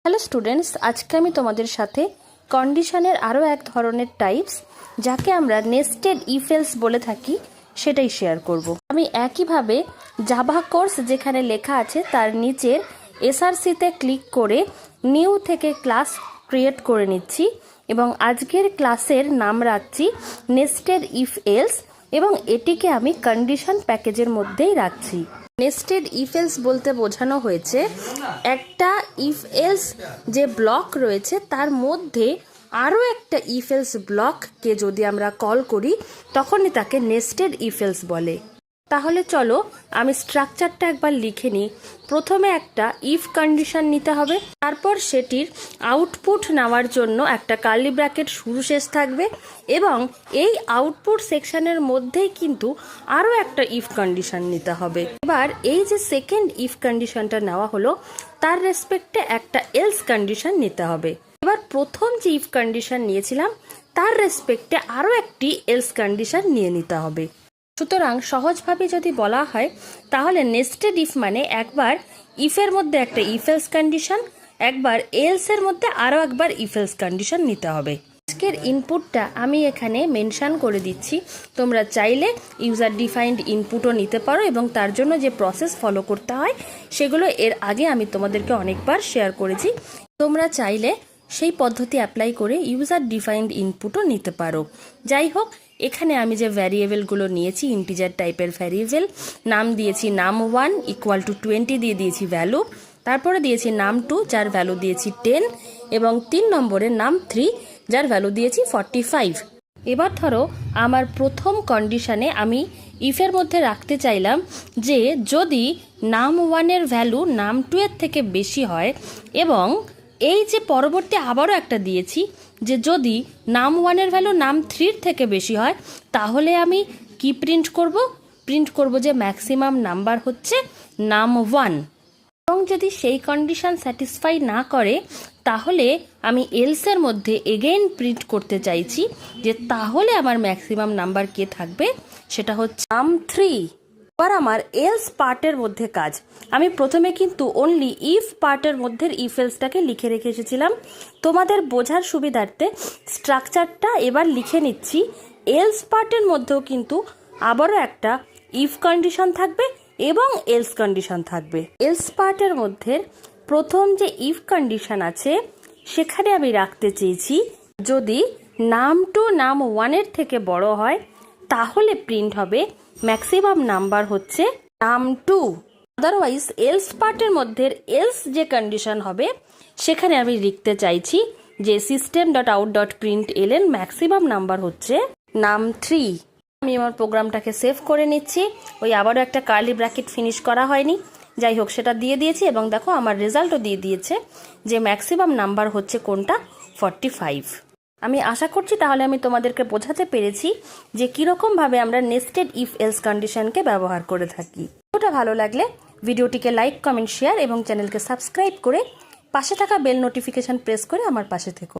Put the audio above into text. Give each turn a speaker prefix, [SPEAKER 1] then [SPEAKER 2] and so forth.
[SPEAKER 1] Hello students, আজকে আমি তোমাদের সাথে কন্ডিশনের আরও এক ধরনের টাইপস যাকে আমরা নেস্টেড ইফ এলস বলে থাকি সেটাই শেয়ার করব। আমি একইভাবে জাভা কোর্স যেখানে লেখা আছে তার নিচের এসআরসিতে ক্লিক করে নিউ থেকে ক্লাস ক্রিয়েট করে নিচ্ছি এবং আজকের ক্লাসের নাম রাখছি নেস্টেড ইফ এলস এবং এটিকে আমি কন্ডিশন প্যাকেজের মধ্যেই রাখছি। নেস্টেড ইফ এলস বলতে বোঝানো হয়েছে একটা ইফ এলস যে ব্লক রয়েছে তার মধ্যে আরও একটা ইফ এলস ব্লককে যদি আমরা কল করি তখনই তাকে নেস্টেড ইফ এলস বলে। তাহলে চলো আমি স্ট্রাকচারটা একবার লিখে নিই। প্রথমে একটা ইফ কন্ডিশন নিতে হবে, তারপর সেটির আউটপুট নেওয়ার জন্য একটা কার্লি ব্র্যাকেট শুরু শেষ থাকবে এবং এই আউটপুট সেকশনের মধ্যেই কিন্তু আরও একটা ইফ কন্ডিশন নিতে হবে। এবার এই যে সেকেন্ড ইফ কন্ডিশনটা নেওয়া হলো তার রেসপেক্টে একটা এলস কন্ডিশন নিতে হবে। এবার প্রথম যে ইফ কন্ডিশন নিয়েছিলাম তার রেসপেক্টে আরও একটি এলস কন্ডিশন নিয়ে নিতে হবে। সুতরাং সহজভাবে যদি বলা হয় তাহলে নেস্টেড ইফ মানে একবার ইফের মধ্যে একটা ইফ এলস কন্ডিশন, একবার এলস এর মধ্যে আরও একবার ইফ এলস কন্ডিশন নিতে হবে। আজকের ইনপুটটা আমি এখানে মেনশন করে দিচ্ছি, তোমরা চাইলে ইউজার ডিফাইন্ড ইনপুটও নিতে পারো এবং তার জন্য যে প্রসেস ফলো করতে হয় সেগুলো এর আগে আমি তোমাদেরকে অনেকবার শেয়ার করেছি। তোমরা চাইলে সেই পদ্ধতি অ্যাপ্লাই করে ইউজার ডিফাইন্ড ইনপুটও নিতে পারো। যাই হোক, এখানে আমি যে ভ্যারিয়েবলগুলো নিয়েছি ইন্টিজার টাইপের ভ্যারিয়েবল, নাম দিয়েছি num1 = 20 দিয়ে দিয়েছি ভ্যালু, তারপরে দিয়েছি num2 যার ভ্যালু দিয়েছি 10 এবং 3 নম্বরে num3 যার ভ্যালু দিয়েছি 45। এবার ধরো আমার প্রথম কন্ডিশনে আমি ইফের মধ্যে রাখতে চাইলাম যে যদি num1 এর ভ্যালু num2 এর থেকে বেশি হয় এবং এই যে পরবর্তী আবারও একটা দিয়েছি যে যদি num1 এর ভ্যালু num3 এর থেকে বেশি হয় তাহলে আমি কি প্রিন্ট করব যে ম্যাক্সিমাম নাম্বার হচ্ছে num1 এবং যদি সেই কন্ডিশন স্যাটিসফাই না করে তাহলে আমি এলস এর মধ্যে এগেইন প্রিন্ট করতে চাইছি যে তাহলে আমার ম্যাক্সিমাম নাম্বার কে থাকবে, সেটা হচ্ছে num3। এবার আমার এলস পার্টের মধ্যে কাজ। আমি প্রথমে কিন্তু অনলি ইফ পার্টের মধ্যে ইফ এলসটাকে লিখে রেখে এসেছিলাম। তোমাদের বোঝার সুবিধার্থে স্ট্রাকচারটা এবার লিখে নিচ্ছি। এলস পার্টের মধ্যেও কিন্তু আবারও একটা ইফ কন্ডিশন থাকবে এবং এলস কন্ডিশন থাকবে। এলস পার্টের মধ্যে প্রথম যে ইফ কন্ডিশন আছে সেখানে আমি রাখতে চেয়েছি যদি num2 num1 এর থেকে বড় হয় তাহলে প্রিন্ট হবে ম্যাক্সিমাম নাম্বার হচ্ছে num2। আদারওয়াইজ এলস পার্টের মধ্যে এলস যে কন্ডিশন হবে সেখানে আমি লিখতে চাইছি যে system.out.println ম্যাক্সিমাম নাম্বার হচ্ছে num3। আমি আমার প্রোগ্রামটাকে সেভ করে নিচ্ছি। ওই আবারও একটা কার্লি ব্র্যাকেট ফিনিশ করা হয়নি, যাই হোক সেটা দিয়ে দিয়েছি এবং দেখো আমার রেজাল্টও দিয়ে দিয়েছে যে ম্যাক্সিমাম নাম্বার হচ্ছে কোনটা 45। আমি আশা করছি তাহলে আমি তোমাদেরকে বোঝাতে পেরেছি যে কীরকমভাবে আমরা নেস্টেড ইফ এলস কন্ডিশনকে ব্যবহার করে থাকি। ওটা ভালো লাগলে ভিডিওটিকে লাইক, কমেন্ট, শেয়ার এবং চ্যানেলকে সাবস্ক্রাইব করে পাশে থাকা বেল নোটিফিকেশন প্রেস করে আমার পাশে থেকো।